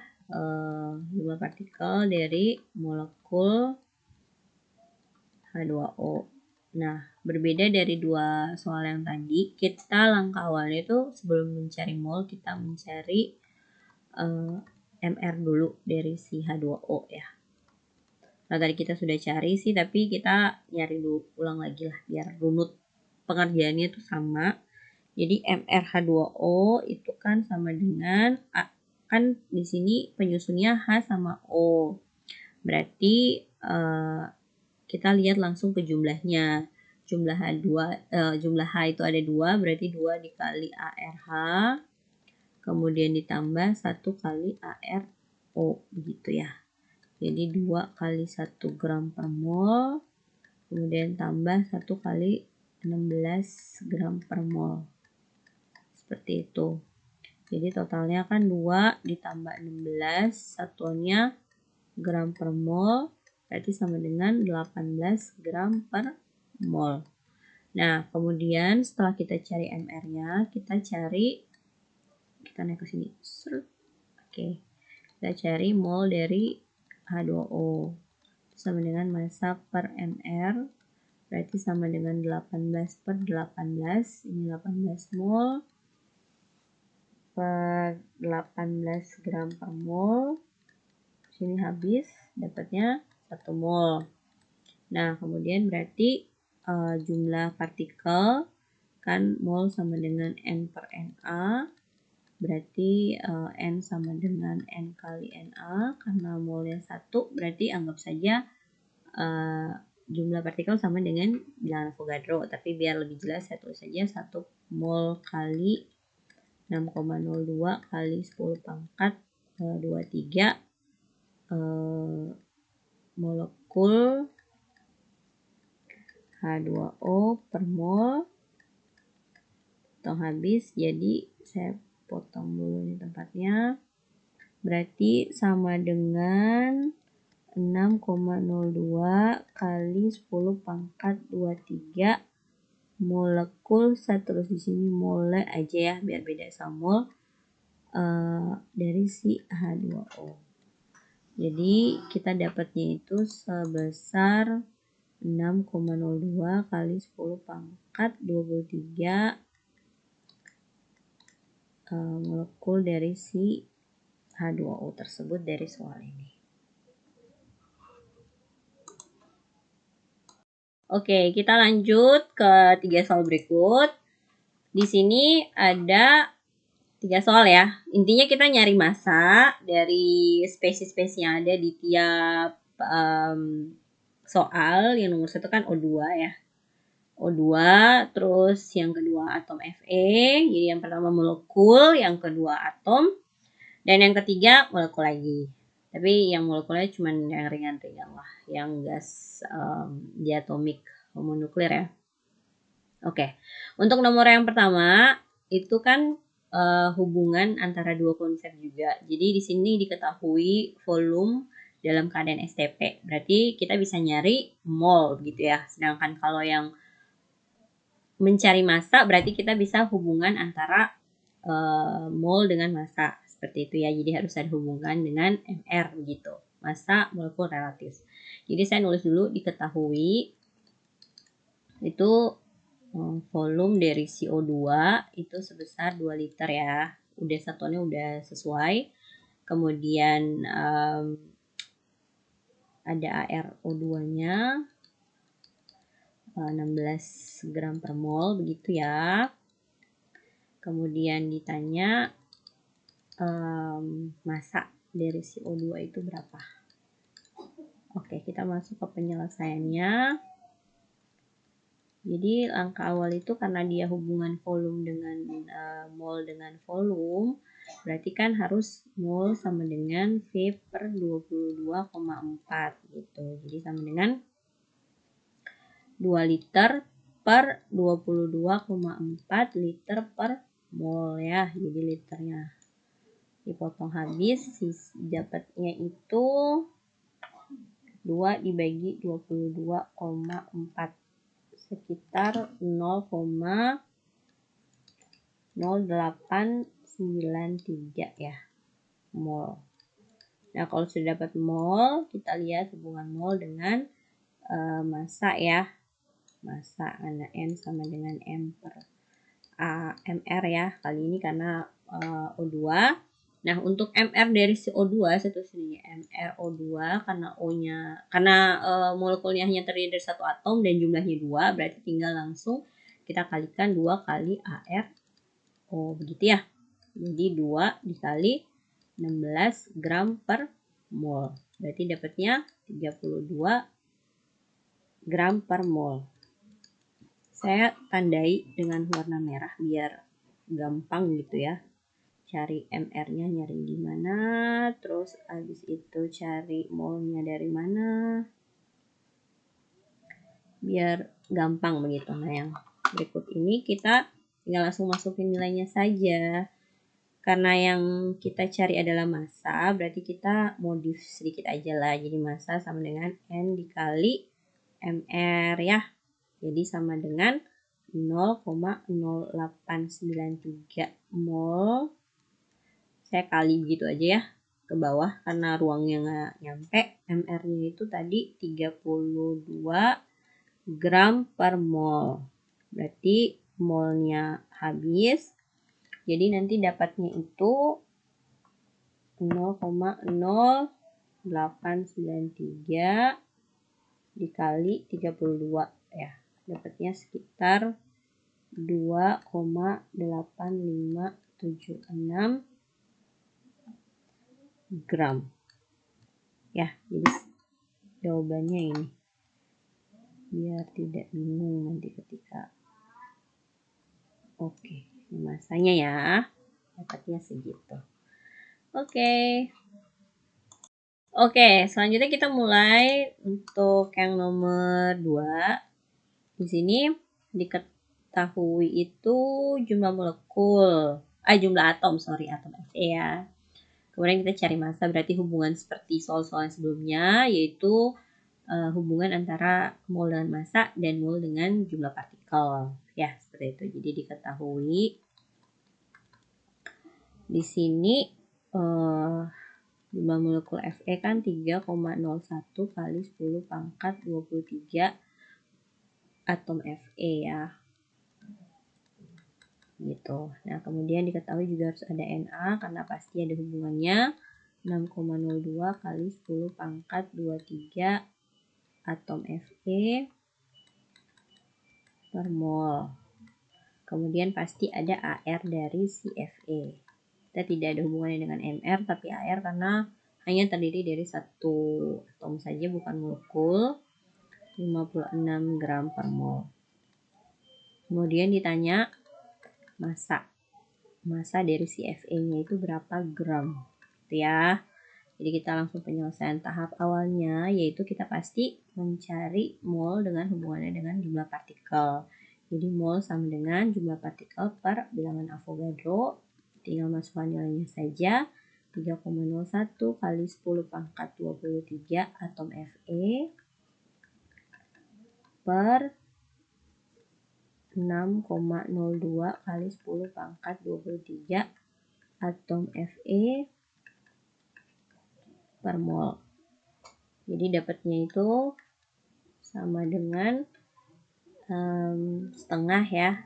jumlah partikel dari molekul H2O. Nah, berbeda dari dua soal yang tadi, kita langkah awalnya itu sebelum mencari mol, kita mencari MR dulu dari si H2O ya. Nah, tadi kita sudah cari sih, tapi kita nyari dulu, ulang lagi lah, biar runut pengerjaannya itu sama. Jadi MrH2O itu kan sama dengan, kan di sini penyusunnya H sama O. Berarti kita lihat langsung ke jumlahnya. Jumlah jumlah H itu ada 2, berarti 2 dikali ARH, kemudian ditambah 1 kali ARO, begitu ya. Jadi 2 kali 1 gram per mol, kemudian tambah 1 kali 16 gram per mol. Seperti itu. Jadi totalnya kan 2 ditambah 16, satuannya gram per mol, berarti sama dengan 18 gram per mol. Nah, kemudian setelah kita cari MR-nya, kita naik ke sini. Oke. Kita cari mol dari H2O. Sama dengan massa per MR, berarti sama dengan 18 per 18. Ini 18 mol per 18 gram per mol. Sini habis, dapatnya 1 mol. Nah, kemudian berarti jumlah partikel kan mol sama dengan N per Na, berarti N sama dengan N kali Na, karena molnya 1, berarti anggap saja jumlah partikel sama dengan bilangan Avogadro, tapi biar lebih jelas saya tulis saja 1 mol kali 6,02 kali 10 pangkat 23 molekul H2O per mol. Potong habis, jadi saya potong dulu nih tempatnya. Berarti sama dengan 6,02 kali 10 pangkat 23 molekul, saya terus di sini mole aja ya biar beda sama mol dari si H2O. Jadi kita dapatnya itu sebesar 6,02 kali 10 pangkat 23 molekul dari si H2O tersebut dari soal ini. Oke, kita lanjut ke 3 soal berikut. Di sini ada 3 soal ya. Intinya kita nyari massa dari spesies-spesies yang ada di tiap soal. Yang nomor 1 kan O2 ya. O2, terus yang kedua atom Fe. Jadi yang pertama molekul, yang kedua atom, dan yang ketiga molekul lagi. Tapi yang molekulnya cuma yang ringan-ringan lah, yang gas diatomik homonuklir ya. Oke, untuk nomor yang pertama itu kan hubungan antara dua konsep juga. Jadi di sini diketahui volume dalam keadaan STP. Berarti kita bisa nyari mol gitu ya. Sedangkan kalau yang mencari massa berarti kita bisa hubungan antara mol dengan massa. Seperti itu ya. Jadi harus ada hubungan dengan MR gitu. Massa molekul relatif. Jadi saya nulis dulu diketahui itu volume dari CO2 itu sebesar 2 liter ya. Udah satuannya udah sesuai. Kemudian ada ARO2-nya 16 gram per mol begitu ya. Kemudian ditanya massa dari CO2 itu berapa. Oke, kita masuk ke penyelesaiannya. Jadi langkah awal itu karena dia hubungan volume dengan mol dengan volume, berarti kan harus mol sama dengan V per 22,4 gitu. Jadi sama dengan 2 liter per 22,4 liter per mol ya. Jadi liternya dipotong habis, dapatnya itu 2 dibagi 22,4 sekitar 0,0893 ya mol. Nah, kalau sudah dapat mol, kita lihat hubungan mol dengan massa ya. Massa karena N sama dengan mR ya. Kali ini karena O2. Nah, untuk mR dari si O2 saya tulis ini mR O2 karena molekulnya hanya terdiri dari satu atom dan jumlahnya 2, berarti tinggal langsung kita kalikan 2 kali AR O begitu ya. Jadi 2 dikali 16 gram per mol. Berarti dapatnya 32 gram per mol. Saya tandai dengan warna merah biar gampang gitu ya. Cari MR-nya nyari di mana, terus habis itu cari molnya dari mana. Biar gampang begitu. Nah, yang berikut ini kita tinggal langsung masukin nilainya saja. Karena yang kita cari adalah massa, berarti kita modif sedikit aja lah. Jadi massa sama dengan N dikali MR ya. Jadi sama dengan 0,0893 mol. Saya kali begitu aja ya ke bawah karena ruangnya nggak nyampe. MR-nya itu tadi 32 gram per mol. Berarti molnya habis. Jadi nanti dapatnya itu 0,0893 dikali 32 ya. Dapatnya sekitar 2,8576 gram. Ya, jadi jawabannya ini. Biar tidak bingung nanti ketika. Oke, masanya ya. Dapatnya segitu. Oke, selanjutnya kita mulai untuk yang nomor 2. Di sini diketahui itu jumlah molekul, jumlah atom, atom Fe ya. Kemudian kita cari massa, berarti hubungan seperti soal-soal sebelumnya, yaitu hubungan antara mol dengan massa dan mol dengan jumlah partikel. Ya, seperti itu. Jadi diketahui di sini jumlah molekul Fe kan 3,01 kali 10 pangkat 23 atom Fe ya. Gitu. Nah, kemudian diketahui juga harus ada Na karena pasti ada hubungannya 6,02 kali 10 pangkat 23 atom Fe per mol. Kemudian pasti ada Ar dari si Fe. Kita tidak ada hubungannya dengan Mr tapi Ar karena hanya terdiri dari satu atom saja bukan molekul. 56 gram per mol. Kemudian ditanya massa dari si Fe-nya itu berapa gram gitu ya. Jadi kita langsung penyelesaian tahap awalnya, yaitu kita pasti mencari mol dengan hubungannya dengan jumlah partikel. Jadi mol sama dengan jumlah partikel per bilangan Avogadro. Tinggal masukkan nilainya saja. 3,01 kali 10 pangkat 23 atom Fe per 6,02 kali 10 pangkat 23 atom Fe per mol. Jadi dapatnya itu sama dengan setengah ya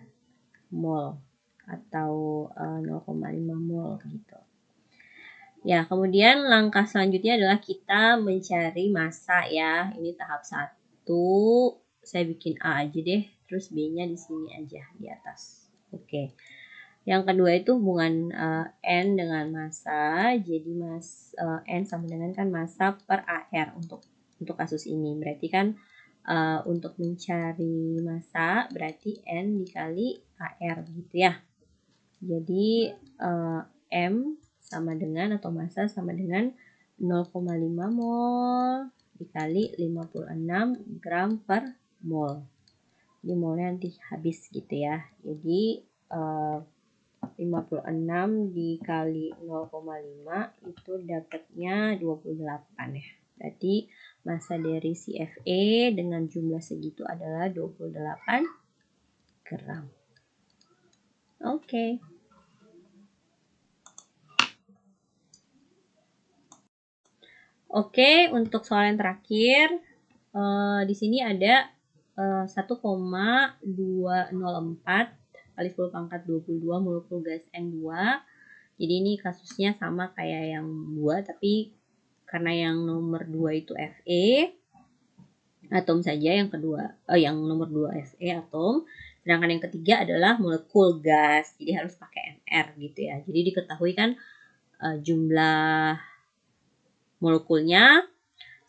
mol atau 0,5 mol gitu. Ya, kemudian langkah selanjutnya adalah kita mencari massa ya. Ini tahap 1. Saya bikin A aja deh, terus B-nya di sini aja di atas. Oke. Yang kedua itu hubungan N dengan massa. Jadi N sama dengan kan massa per AR untuk kasus ini. Berarti kan untuk mencari massa berarti N dikali AR gitu ya. Jadi M sama dengan atau massa sama dengan 0,5 mol dikali 56 gram per mol. di molnya nanti habis gitu ya. Jadi 56 dikali 0,5 itu dapatnya 28 ya. Berarti massa dari si Fe dengan jumlah segitu adalah 28 gram. Oke. Oke, untuk soal yang terakhir, di sini ada 1,204 kali 10 pangkat 22 molekul gas N2. Jadi ini kasusnya sama kayak yang 2, tapi karena yang nomor 2 itu Fe, atom saja, yang kedua yang nomor 2 Fe atom, sedangkan yang ketiga adalah molekul gas, jadi harus pakai Nr gitu ya. Jadi diketahui kan jumlah molekulnya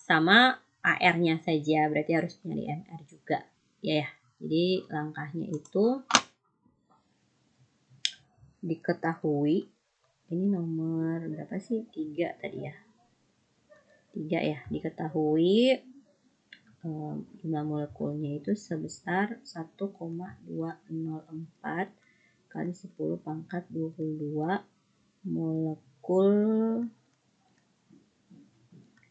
sama AR-nya saja, berarti harus nyari Nr juga ya. Jadi langkahnya itu diketahui, ini nomor berapa sih, 3 tadi ya, 3 ya, diketahui jumlah molekulnya itu sebesar 1,204 kali 10 pangkat 22 molekul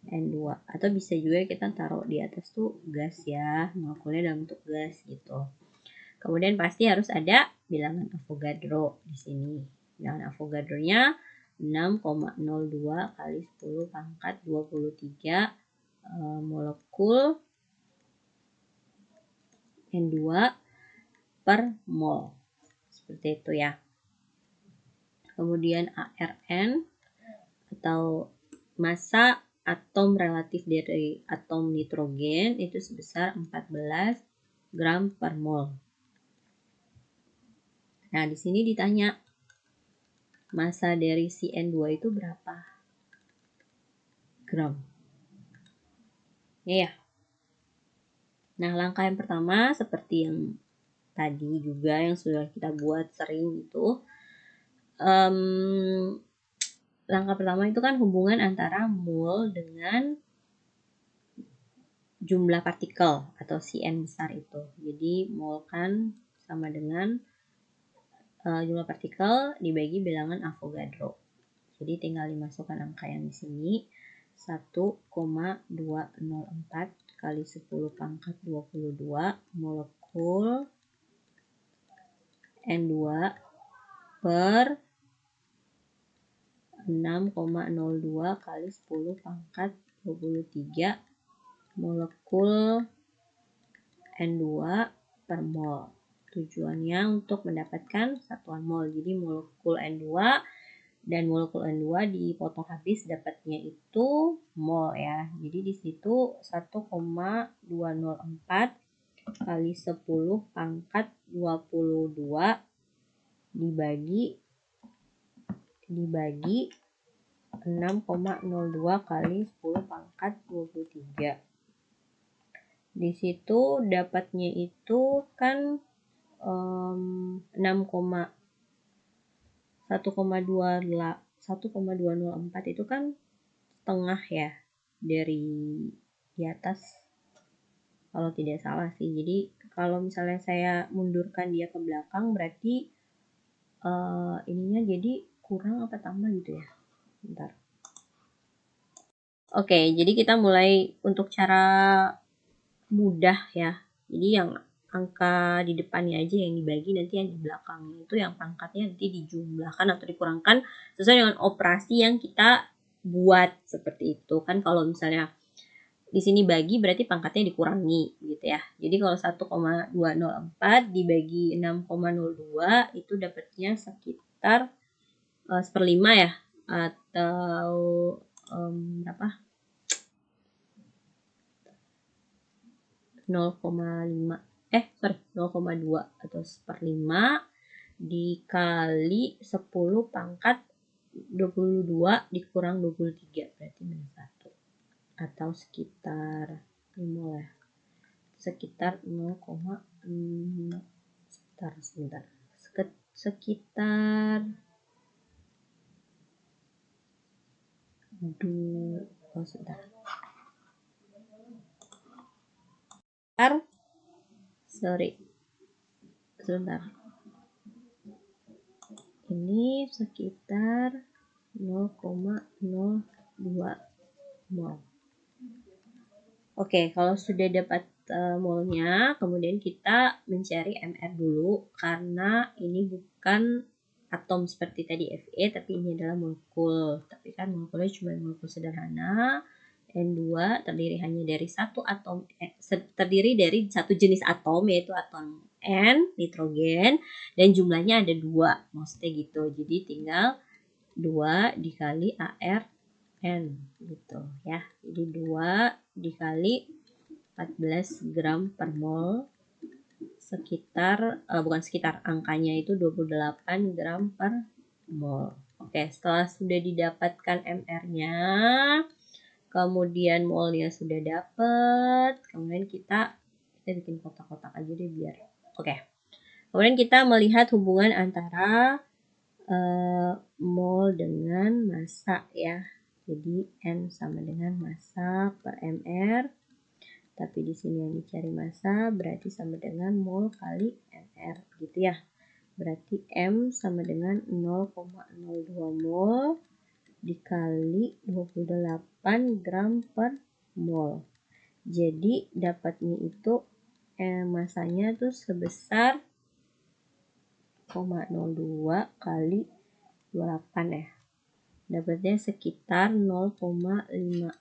N2, atau bisa juga kita taruh di atas tuh gas ya, molekulnya dalam bentuk gas gitu. Kemudian pasti harus ada bilangan Avogadro di sini. Bilangan Avogadronya 6,02 kali 10 pangkat 23 molekul N2 per mol. Seperti itu ya. Kemudian ARN atau massa atom relatif dari atom nitrogen itu sebesar 14 gram per mol. Nah, di sini ditanya massa dari si N2 itu berapa gram? Ya. Nah, langkah yang pertama seperti yang tadi juga yang sudah kita buat sering itu, langkah pertama itu kan hubungan antara mol dengan jumlah partikel atau Cn besar itu. Jadi mol kan sama dengan jumlah partikel dibagi bilangan Avogadro. Jadi tinggal dimasukkan angka yang di sini, 1,204 kali 10 pangkat 22 molekul N2 per 6,02 kali 10 pangkat 23 molekul N2 per mol. Tujuannya untuk mendapatkan satuan mol. Jadi molekul N2 dan molekul N2 dipotong habis, dapatnya itu mol ya. Jadi di situ 1,204 kali 10 pangkat 22 dibagi 6,02 kali 10 pangkat 23. Di situ dapatnya itu kan 1,204 itu kan setengah ya dari di atas, kalau tidak salah sih. Jadi kalau misalnya saya mundurkan dia ke belakang berarti ininya jadi kurang apa tambah gitu ya. Bentar. Oke, jadi kita mulai untuk cara mudah ya. Jadi yang angka di depannya aja yang dibagi, nanti yang di belakangnya itu yang pangkatnya nanti dijumlahkan atau dikurangkan sesuai dengan operasi yang kita buat, seperti itu kan. Kalau misalnya di sini bagi berarti pangkatnya dikurangi gitu ya. Jadi kalau 1,204 dibagi 6,02 itu dapatnya sekitar 1/5 ya, atau berapa? 0,2 atau 1/5 dikali 10 pangkat 22 dikurang 23 berarti minus 1, atau sekitar 5 ya, sekitar 0, sekitar sekitar 2, sorry sebentar. Ini sekitar 0,02 mol. Oke, kalau sudah dapat molnya, kemudian kita mencari MR dulu, karena ini bukan atom seperti tadi Fe, tapi ini adalah molekul. Tapi kan molekulnya cuma molekul sederhana. N2 terdiri hanya dari satu atom, terdiri dari satu jenis atom, yaitu atom N, nitrogen, dan jumlahnya ada 2, maksudnya gitu. Jadi tinggal 2 dikali ARN gitu ya. Jadi 2 dikali 14 gram per mol, sekitar bukan sekitar, angkanya itu 28 gram per mol. Oke, setelah sudah didapatkan MR-nya, kemudian molnya sudah dapat, kemudian kita bikin kotak-kotak aja deh biar oke. Kemudian kita melihat hubungan antara mol dengan massa ya. Jadi N sama dengan massa per MR. Tapi di sini yang dicari massa berarti sama dengan mol kali MR gitu ya. Berarti M sama dengan 0,02 mol dikali 28 gram per mol. Jadi dapatnya itu masanya tuh sebesar 0,02 kali 28 ya. Dapatnya sekitar 0,56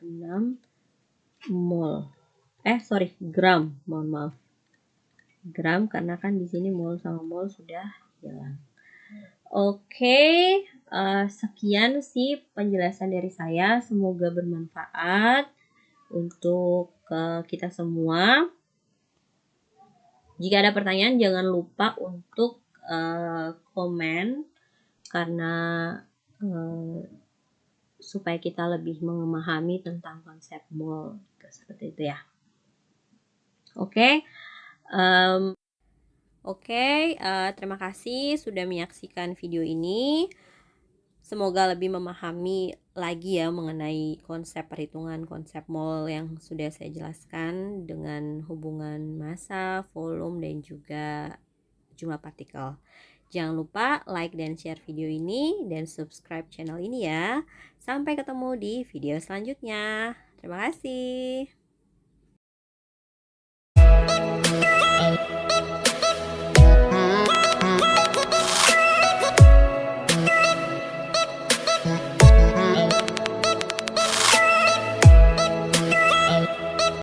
mol. Gram, mohon maaf. Gram karena kan di sini mol sama mol sudah hilang. Oke, sekian sih penjelasan dari saya. Semoga bermanfaat untuk kita semua. Jika ada pertanyaan jangan lupa untuk komen, karena supaya kita lebih memahami tentang konsep mol seperti itu ya. Oke. Terima kasih sudah menyaksikan video ini. Semoga lebih memahami lagi ya mengenai konsep perhitungan konsep mol yang sudah saya jelaskan dengan hubungan massa, volume, dan juga jumlah partikel. Jangan lupa like dan share video ini dan subscribe channel ini ya. Sampai ketemu di video selanjutnya. Terima kasih.